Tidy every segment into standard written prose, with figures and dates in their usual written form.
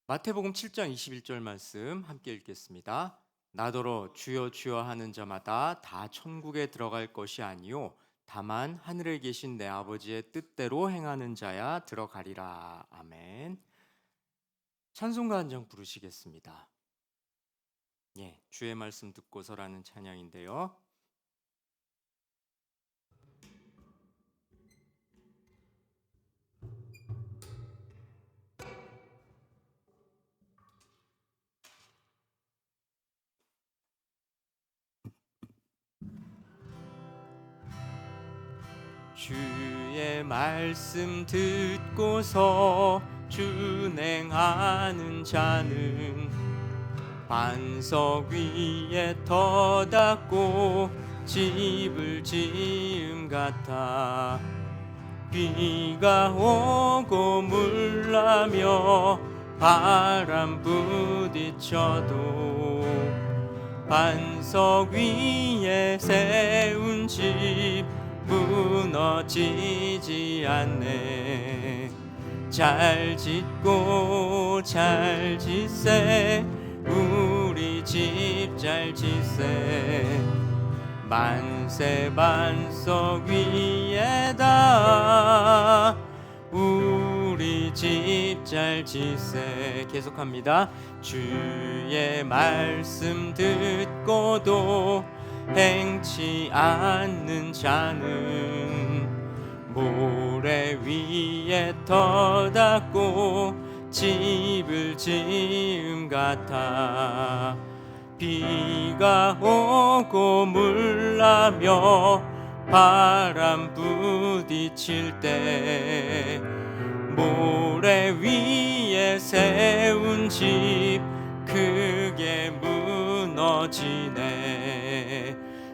마태복음 7장 21절 말씀 함께 읽겠습니다. 나더러 주여 주여 하는 자마다 다 천국에 들어갈 것이 아니요 다만 하늘에 계신 내 아버지의 뜻대로 행하는 자야 들어가리라. 아멘. 찬송가 한 장 부르시겠습니다. 주의 말씀 듣고서라는 찬양인데요. 주의 말씀 듣고서 준행하는 자는 반석 위에 터닫고 집을 지음 같아 비가 오고 물나며 바람 부딪혀도 반석 위에 세운 집 무너지지 않네. 잘 짓고 잘 짓세 우리 집 잘 짓세 만세 반석 위에다 우리 집 잘 짓세. 계속합니다. 주의 말씀 듣고도 행치 않는 자는 모래 위에 터닫고 집을 지음 같아 비가 오고 물나며 바람 부딪힐 때 모래 위에 세운 집 크게 무너지네.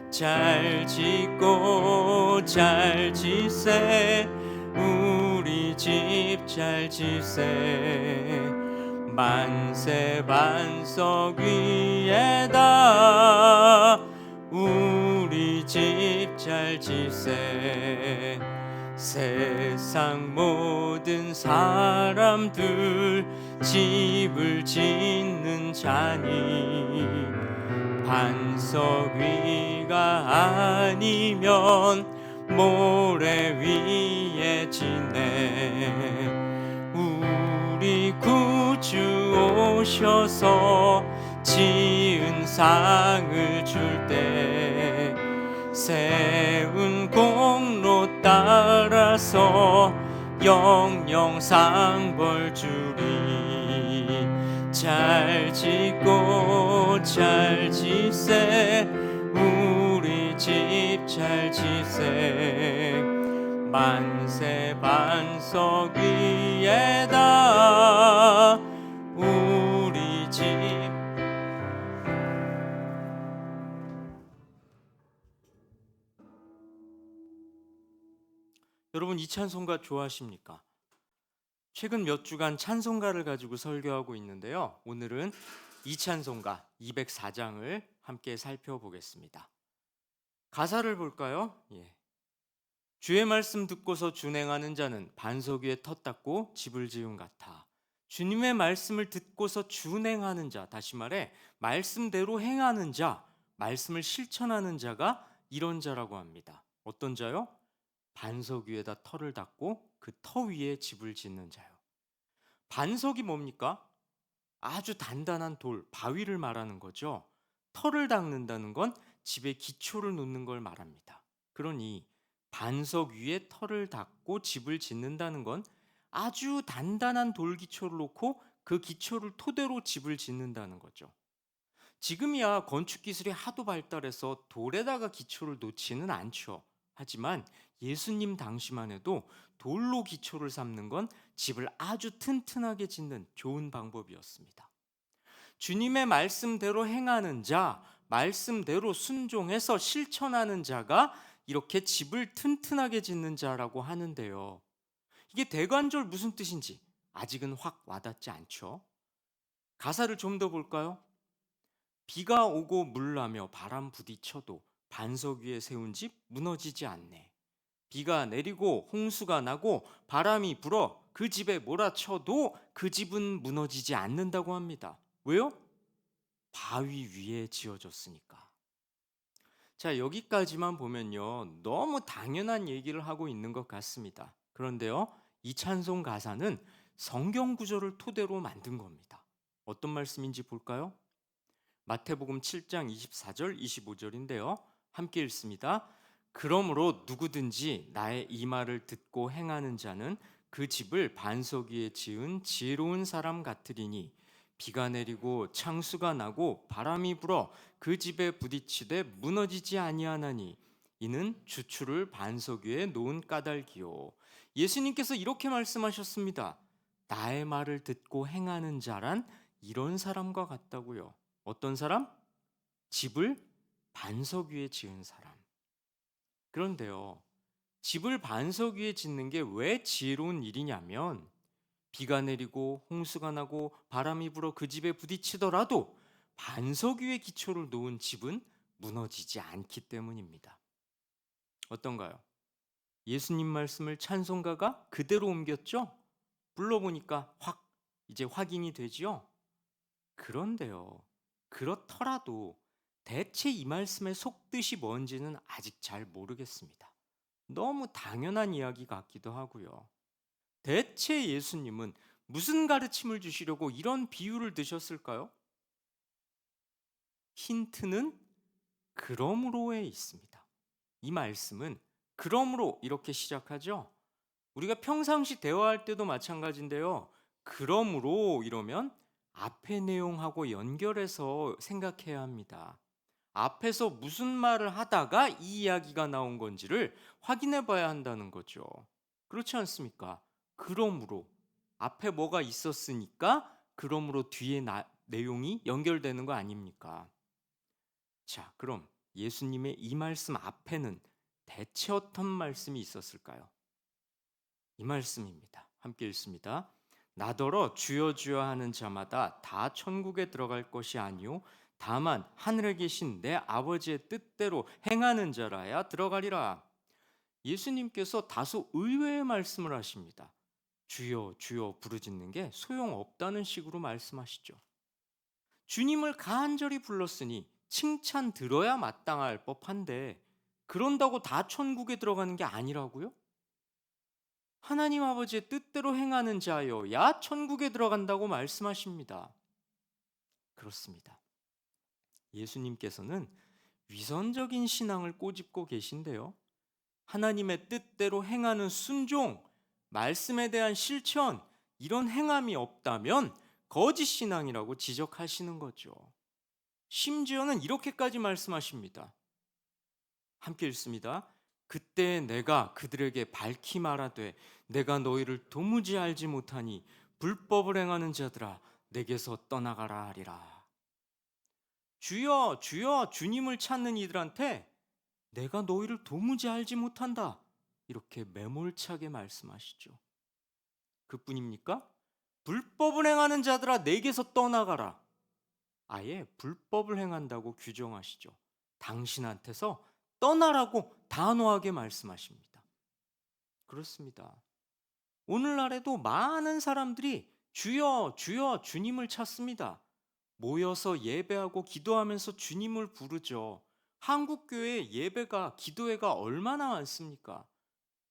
잘 짓고 잘 짓세 우리 집 잘 짓세 만세 반석 위에다 우리 집 잘 짓세. 세상 모든 사람들 집을 짓는 자니 반석 위가 아니면 모래 위에 짓네. 우리 구주 오셔서 지은 상을 줄 때 세운 공로 따라서 영영 상벌 주리. 잘 짓고 잘 짓세 우리 집 잘 짓세 만세 반석 위에다 우리 집. 여러분, 이 찬송가 좋아하십니까? 최근 몇 주간 찬송가를 가지고 설교하고 있는데요. 오늘은 이 찬송가 204장을 함께 살펴보겠습니다. 가사를 볼까요? 주의 말씀 듣고서 준행하는 자는 반석 위에 텄닫고 집을 지은 같아. 주님의 말씀을 듣고서 준행하는 자, 다시 말해 말씀대로 행하는 자, 말씀을 실천하는 자가 이런 자라고 합니다. 어떤 자요? 반석 위에다 터를 닫고 그 터 위에 집을 짓는 자요. 반석이 뭡니까? 아주 단단한 돌, 바위를 말하는 거죠. 터를 닦는다는 건 집의 기초를 놓는 걸 말합니다. 그러니 반석 위에 터를 닦고 집을 짓는다는 건 아주 단단한 돌 기초를 놓고 그 기초를 토대로 집을 짓는다는 거죠. 지금이야 건축 기술이 하도 발달해서 돌에다가 기초를 놓지는 않죠. 하지만 예수님 당시만 해도 돌로 기초를 삼는 건 집을 아주 튼튼하게 짓는 좋은 방법이었습니다. 주님의 말씀대로 행하는 자, 말씀대로 순종해서 실천하는 자가 이렇게 집을 튼튼하게 짓는 자라고 하는데요. 이게 대관절 무슨 뜻인지 아직은 확 와닿지 않죠. 가사를 좀 더 볼까요? 비가 오고 물나며 바람 부딪혀도 반석 위에 세운 집 무너지지 않네. 비가 내리고 홍수가 나고 바람이 불어 그 집에 몰아쳐도 그 집은 무너지지 않는다고 합니다. 왜요? 바위 위에 지어졌으니까. 자, 여기까지만 보면요, 너무 당연한 얘기를 하고 있는 것 같습니다. 그런데요, 이 찬송 가사는 성경 구절을 토대로 만든 겁니다. 어떤 말씀인지 볼까요? 마태복음 7장 24절 25절인데요. 함께 읽습니다. 그러므로 누구든지 나의 이 말을 듣고 행하는 자는 그 집을 반석 위에 지은 지혜로운 사람 같으리니 비가 내리고 창수가 나고 바람이 불어 그 집에 부딪히되 무너지지 아니하나니 이는 주추를 반석 위에 놓은 까닭이요. 예수님께서 이렇게 말씀하셨습니다. 나의 말을 듣고 행하는 자란 이런 사람과 같다고요. 어떤 사람? 집을 반석 위에 지은 사람. 그런데요, 집을 반석 위에 짓는 게 왜 지혜로운 일이냐면 비가 내리고 홍수가 나고 바람이 불어 그 집에 부딪히더라도 반석 위에 기초를 놓은 집은 무너지지 않기 때문입니다. 어떤가요? 예수님 말씀을 찬송가가 그대로 옮겼죠? 불러보니까 이제 확인이 되지요? 그런데요, 그렇더라도 대체 이 말씀의 속뜻이 뭔지는 아직 잘 모르겠습니다. 너무 당연한 이야기 같기도 하고요. 대체 예수님은 무슨 가르침을 주시려고 이런 비유를 드셨을까요? 힌트는 그러므로에 있습니다. 이 말씀은 그러므로 이렇게 시작하죠. 우리가 평상시 대화할 때도 마찬가지인데요. 그러므로 이러면 앞의 내용하고 연결해서 생각해야 합니다. 앞에서 무슨 말을 하다가 이 이야기가 나온 건지를 확인해 봐야 한다는 거죠. 그렇지 않습니까? 그러므로 앞에 뭐가 있었으니까 그러므로 뒤에 내용이 연결되는 거 아닙니까? 자, 그럼 예수님의 이 말씀 앞에는 대체 어떤 말씀이 있었을까요? 이 말씀입니다. 함께 읽습니다. 나더러 주여 주여 하는 자마다 다 천국에 들어갈 것이 아니요 다만 하늘에 계신 내 아버지의 뜻대로 행하는 자라야 들어가리라. 예수님께서 다소 의외의 말씀을 하십니다. 주여 주여 부르짖는 게 소용없다는 식으로 말씀하시죠. 주님을 간절히 불렀으니 칭찬 들어야 마땅할 법한데 그런다고 다 천국에 들어가는 게 아니라고요? 하나님 아버지의 뜻대로 행하는 자여야 천국에 들어간다고 말씀하십니다. 그렇습니다. 예수님께서는 위선적인 신앙을 꼬집고 계신데요. 하나님의 뜻대로 행하는 순종, 말씀에 대한 실천, 이런 행함이 없다면 거짓 신앙이라고 지적하시는 거죠. 심지어는 이렇게까지 말씀하십니다. 함께 읽습니다. 그때 내가 그들에게 밝히 말하되 내가 너희를 도무지 알지 못하니 불법을 행하는 자들아 내게서 떠나가라 하리라. 주여 주여 주님을 찾는 이들한테 내가 너희를 도무지 알지 못한다 이렇게 매몰차게 말씀하시죠. 그뿐입니까? 불법을 행하는 자들아 내게서 떠나가라. 아예 불법을 행한다고 규정하시죠. 당신한테서 떠나라고 단호하게 말씀하십니다. 그렇습니다. 오늘날에도 많은 사람들이 주여 주여 주님을 찾습니다. 모여서 예배하고 기도하면서 주님을 부르죠. 한국교회 예배가 기도회가 얼마나 많습니까?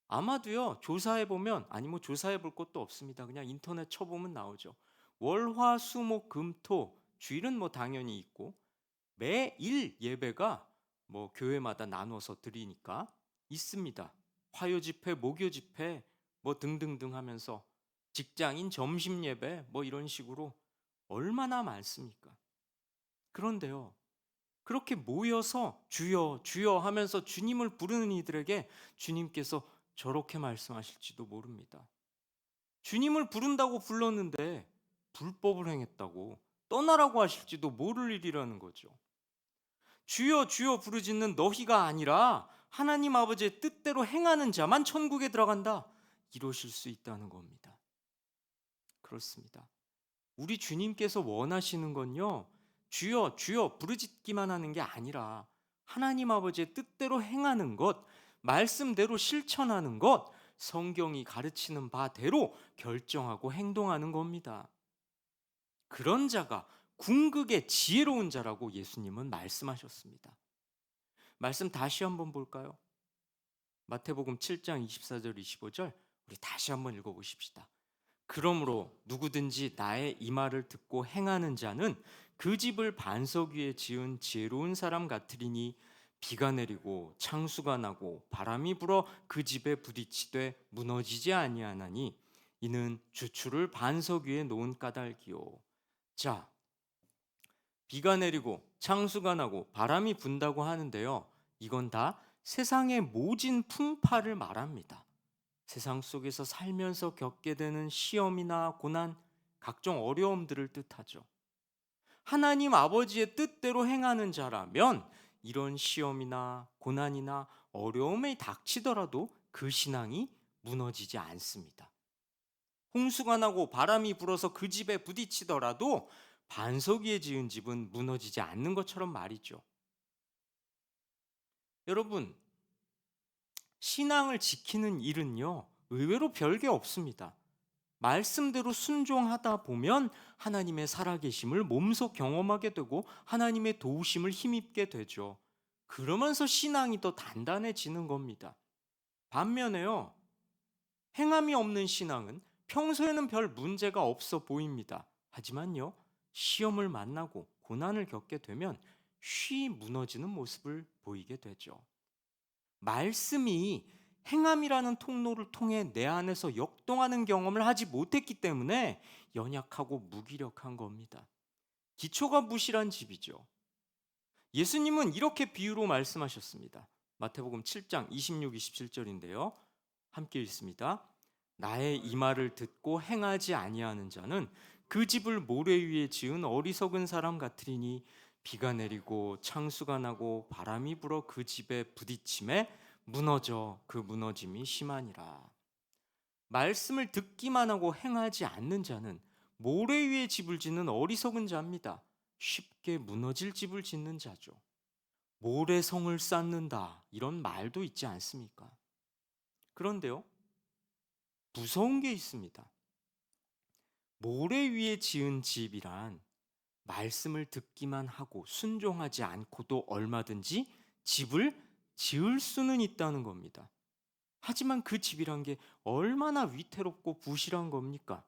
아마도요 조사해보면 아니 뭐 조사해볼 것도 없습니다. 그냥 인터넷 쳐보면 나오죠. 월화수목금토 주일은 뭐 당연히 있고 매일 예배가 뭐 교회마다 나눠서 드리니까 있습니다. 화요 집회, 목요 집회 뭐 등등등 하면서 직장인 점심 예배 뭐 이런 식으로 얼마나 많습니까? 그런데요. 그렇게 모여서 주여 주여 하면서 주님을 부르는 이들에게 주님께서 저렇게 말씀하실지도 모릅니다. 주님을 부른다고 불렀는데 불법을 행했다고 떠나라고 하실지도 모를 일이라는 거죠. 주여 주여 부르짖는 너희가 아니라 하나님 아버지의 뜻대로 행하는 자만 천국에 들어간다. 이러실 수 있다는 겁니다. 그렇습니다. 우리 주님께서 원하시는 건요. 주여 주여 부르짖기만 하는 게 아니라 하나님 아버지의 뜻대로 행하는 것, 말씀대로 실천하는 것, 성경이 가르치는 바대로 결정하고 행동하는 겁니다. 그런 자가 궁극의 지혜로운 자라고 예수님은 말씀하셨습니다. 말씀 다시 한번 볼까요? 마태복음 7장 24절 25절 우리 다시 한번 읽어보십시다. 그러므로 누구든지 나의 이 말을 듣고 행하는 자는 그 집을 반석 위에 지은 지혜로운 사람 같으리니 비가 내리고 창수가 나고 바람이 불어 그 집에 부딪히되 무너지지 아니하나니 이는 주추를 반석 위에 놓은 까닭이요. 자, 비가 내리고 창수가 나고 바람이 분다고 하는데요. 이건 다 세상의 모진 풍파를 말합니다. 세상 속에서 살면서 겪게 되는 시험이나 고난, 각종 어려움들을 뜻하죠. 하나님 아버지의 뜻대로 행하는 자라면 이런 시험이나 고난이나 어려움에 닥치더라도 그 신앙이 무너지지 않습니다. 홍수가 나고 바람이 불어서 그 집에 부딪히더라도 반석 위에 지은 집은 무너지지 않는 것처럼 말이죠. 여러분, 신앙을 지키는 일은요, 의외로 별게 없습니다. 말씀대로 순종하다 보면 하나님의 살아계심을 몸소 경험하게 되고 하나님의 도우심을 힘입게 되죠. 그러면서 신앙이 더 단단해지는 겁니다. 반면에요, 행함이 없는 신앙은 평소에는 별 문제가 없어 보입니다. 하지만요, 시험을 만나고 고난을 겪게 되면 쉬 무너지는 모습을 보이게 되죠. 말씀이 행함이라는 통로를 통해 내 안에서 역동하는 경험을 하지 못했기 때문에 연약하고 무기력한 겁니다. 기초가 부실한 집이죠. 예수님은 이렇게 비유로 말씀하셨습니다. 마태복음 7장 26, 27절인데요. 함께 읽습니다. 나의 이 말을 듣고 행하지 아니하는 자는 그 집을 모래 위에 지은 어리석은 사람 같으리니 비가 내리고 창수가 나고 바람이 불어 그 집에 부딪힘에 무너져 그 무너짐이 심하니라. 말씀을 듣기만 하고 행하지 않는 자는 모래 위에 집을 짓는 어리석은 자입니다. 쉽게 무너질 집을 짓는 자죠. 모래성을 쌓는다 이런 말도 있지 않습니까? 그런데요, 무서운 게 있습니다. 모래 위에 지은 집이란 말씀을 듣기만 하고 순종하지 않고도 얼마든지 집을 지을 수는 있다는 겁니다. 하지만 그 집이란 게 얼마나 위태롭고 부실한 겁니까?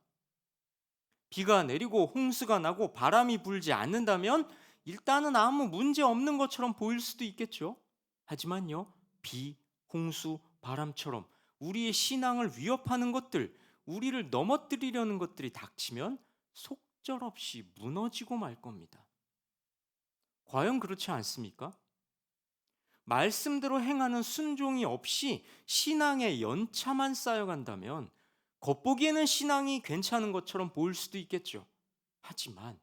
비가 내리고 홍수가 나고 바람이 불지 않는다면 일단은 아무 문제 없는 것처럼 보일 수도 있겠죠. 하지만요, 비, 홍수, 바람처럼 우리의 신앙을 위협하는 것들, 우리를 넘어뜨리려는 것들이 닥치면 속절없이 무너지고 말 겁니다. 과연 그렇지 않습니까? 말씀대로 행하는 순종이 없이 신앙의 연차만 쌓여간다면 겉보기에는 신앙이 괜찮은 것처럼 보일 수도 있겠죠. 하지만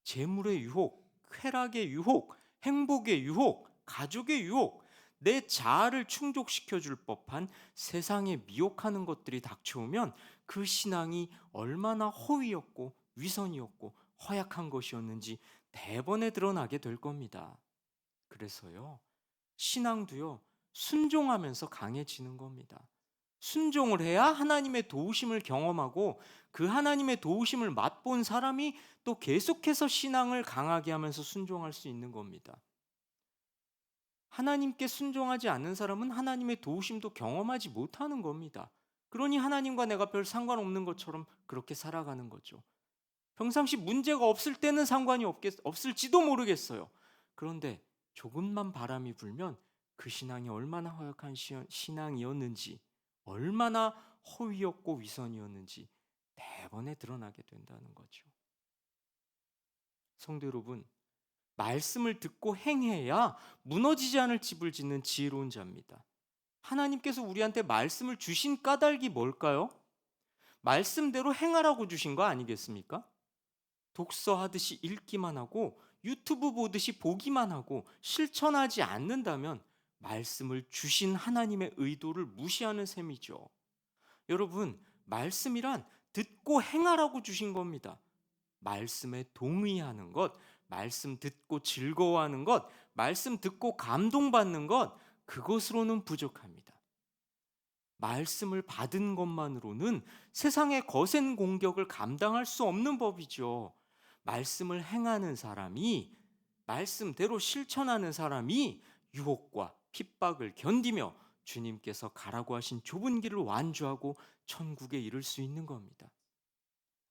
재물의 유혹, 쾌락의 유혹, 행복의 유혹, 가족의 유혹, 내 자아를 충족시켜 줄 법한 세상에 미혹하는 것들이 닥쳐오면 그 신앙이 얼마나 허위였고 위선이었고 허약한 것이었는지 대번에 드러나게 될 겁니다. 그래서요, 신앙도요, 순종하면서 강해지는 겁니다. 순종을 해야 하나님의 도우심을 경험하고 그 하나님의 도우심을 맛본 사람이 또 계속해서 신앙을 강하게 하면서 순종할 수 있는 겁니다. 하나님께 순종하지 않는 사람은 하나님의 도우심도 경험하지 못하는 겁니다. 그러니 하나님과 내가 별 상관없는 것처럼 그렇게 살아가는 거죠. 평상시 문제가 없을 때는 상관이 없을지도 모르겠어요. 그런데 조금만 바람이 불면 그 신앙이 얼마나 허약한 신앙이었는지, 얼마나 허위였고 위선이었는지 대번에 드러나게 된다는 거죠. 성도 여러분, 말씀을 듣고 행해야 무너지지 않을 집을 짓는 지혜로운 자입니다. 하나님께서 우리한테 말씀을 주신 까닭이 뭘까요? 말씀대로 행하라고 주신 거 아니겠습니까? 독서하듯이 읽기만 하고 유튜브 보듯이 보기만 하고 실천하지 않는다면 말씀을 주신 하나님의 의도를 무시하는 셈이죠. 여러분, 말씀이란 듣고 행하라고 주신 겁니다. 말씀에 동의하는 것, 말씀 듣고 즐거워하는 것, 말씀 듣고 감동받는 것, 그것으로는 부족합니다. 말씀을 받은 것만으로는 세상의 거센 공격을 감당할 수 없는 법이죠. 말씀을 행하는 사람이, 말씀대로 실천하는 사람이 유혹과 핍박을 견디며 주님께서 가라고 하신 좁은 길을 완주하고 천국에 이를 수 있는 겁니다.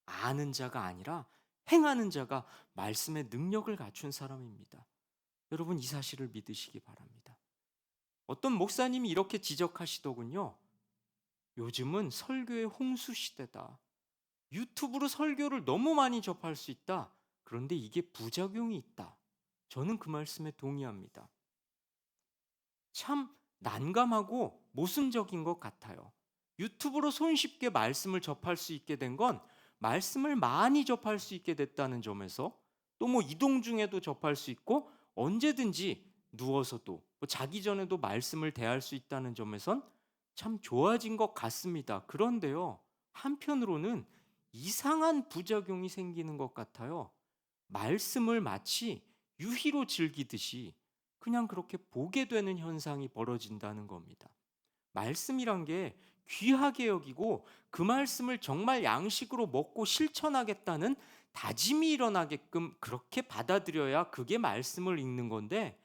아는 자가 아니라 행하는 자가 말씀의 능력을 갖춘 사람입니다. 여러분, 이 사실을 믿으시기 바랍니다. 어떤 목사님이 이렇게 지적하시더군요. 요즘은 설교의 홍수 시대다. 유튜브로 설교를 너무 많이 접할 수 있다. 그런데 이게 부작용이 있다. 저는 그 말씀에 동의합니다. 참 난감하고 모순적인 것 같아요. 유튜브로 손쉽게 말씀을 접할 수 있게 된 건 말씀을 많이 접할 수 있게 됐다는 점에서, 또 뭐 이동 중에도 접할 수 있고 언제든지 누워서도 자기 전에도 말씀을 대할 수 있다는 점에선 참 좋아진 것 같습니다. 그런데요, 한편으로는 이상한 부작용이 생기는 것 같아요. 말씀을 마치 유희로 즐기듯이 그냥 그렇게 보게 되는 현상이 벌어진다는 겁니다. 말씀이란 게 귀하게 여기고 그 말씀을 정말 양식으로 먹고 실천하겠다는 다짐이 일어나게끔 그렇게 받아들여야 그게 말씀을 읽는 건데,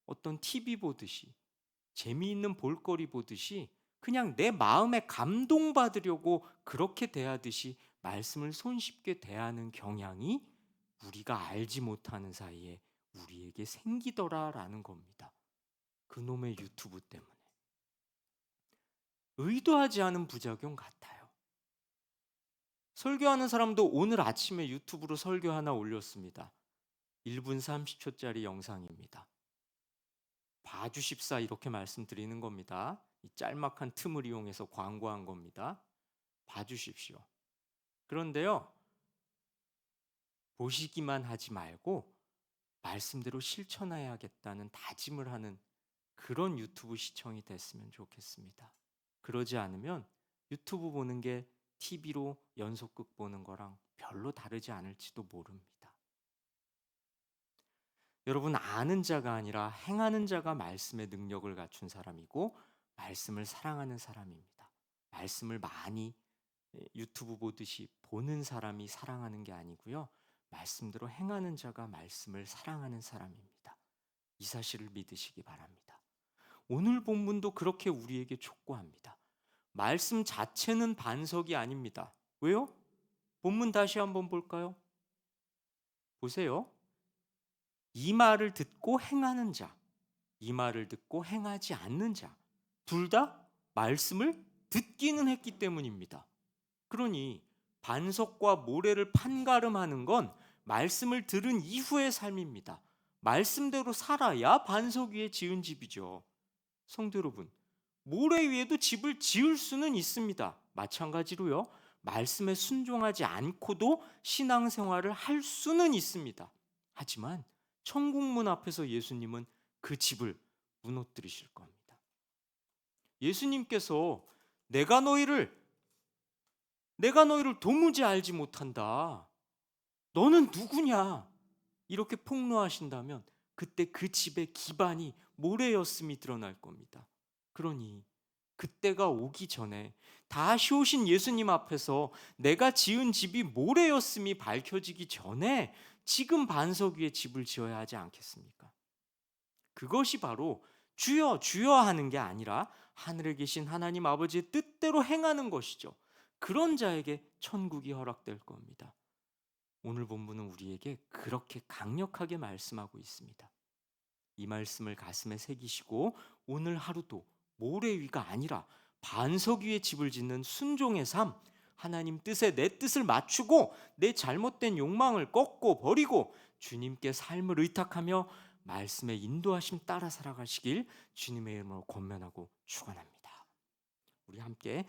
어떤 TV 보듯이, 재미있는 볼거리 보듯이 그냥 내 마음에 감동받으려고 그렇게 대하듯이 말씀을 손쉽게 대하는 경향이 우리가 알지 못하는 사이에 우리에게 생기더라라는 겁니다. 그놈의 유튜브 때문에. 의도하지 않은 부작용 같아요. 설교하는 사람도 오늘 아침에 유튜브로 설교 하나 올렸습니다. 1분 30초짜리 영상입니다. 봐주십사 이렇게 말씀드리는 겁니다. 이 짤막한 틈을 이용해서 광고한 겁니다. 봐주십시오. 그런데요, 보시기만 하지 말고 말씀대로 실천해야겠다는 다짐을 하는 그런 유튜브 시청이 됐으면 좋겠습니다. 그러지 않으면 유튜브 보는 게 TV로 연속극 보는 거랑 별로 다르지 않을지도 모릅니다. 여러분, 아는 자가 아니라 행하는 자가 말씀의 능력을 갖춘 사람이고 말씀을 사랑하는 사람입니다. 말씀을 많이 유튜브 보듯이 보는 사람이 사랑하는 게 아니고요, 말씀대로 행하는 자가 말씀을 사랑하는 사람입니다. 이 사실을 믿으시기 바랍니다. 오늘 본문도 그렇게 우리에게 촉구합니다. 말씀 자체는 반석이 아닙니다. 왜요? 본문 다시 한번 볼까요? 보세요. 이 말을 듣고 행하는 자, 이 말을 듣고 행하지 않는 자, 둘 다 말씀을 듣기는 했기 때문입니다. 그러니 반석과 모래를 판가름하는 건 말씀을 들은 이후의 삶입니다. 말씀대로 살아야 반석 위에 지은 집이죠. 성도 여러분, 모래 위에도 집을 지을 수는 있습니다. 마찬가지로요, 말씀에 순종하지 않고도 신앙생활을 할 수는 있습니다. 하지만 천국문 앞에서 예수님은 그 집을 무너뜨리실 겁니다. 예수님께서 내가 너희를 도무지 알지 못한다. 너는 누구냐? 이렇게 폭로하신다면 그때 그 집의 기반이 모래였음이 드러날 겁니다. 그러니 그때가 오기 전에 다시 오신 예수님 앞에서 내가 지은 집이 모래였음이 밝혀지기 전에 지금 반석 위에 집을 지어야 하지 않겠습니까? 그것이 바로 주여 주여 하는 게 아니라 하늘에 계신 하나님 아버지의 뜻대로 행하는 것이죠. 그런 자에게 천국이 허락될 겁니다. 오늘 본문은 우리에게 그렇게 강력하게 말씀하고 있습니다. 이 말씀을 가슴에 새기시고 오늘 하루도 모래 위가 아니라 반석 위에 집을 짓는 순종의 삶, 하나님 뜻에 내 뜻을 맞추고 내 잘못된 욕망을 꺾고 버리고 주님께 삶을 의탁하며 말씀의 인도하심 따라 살아가시길 주님의 이름으로 권면하고 축원합니다. 우리 함께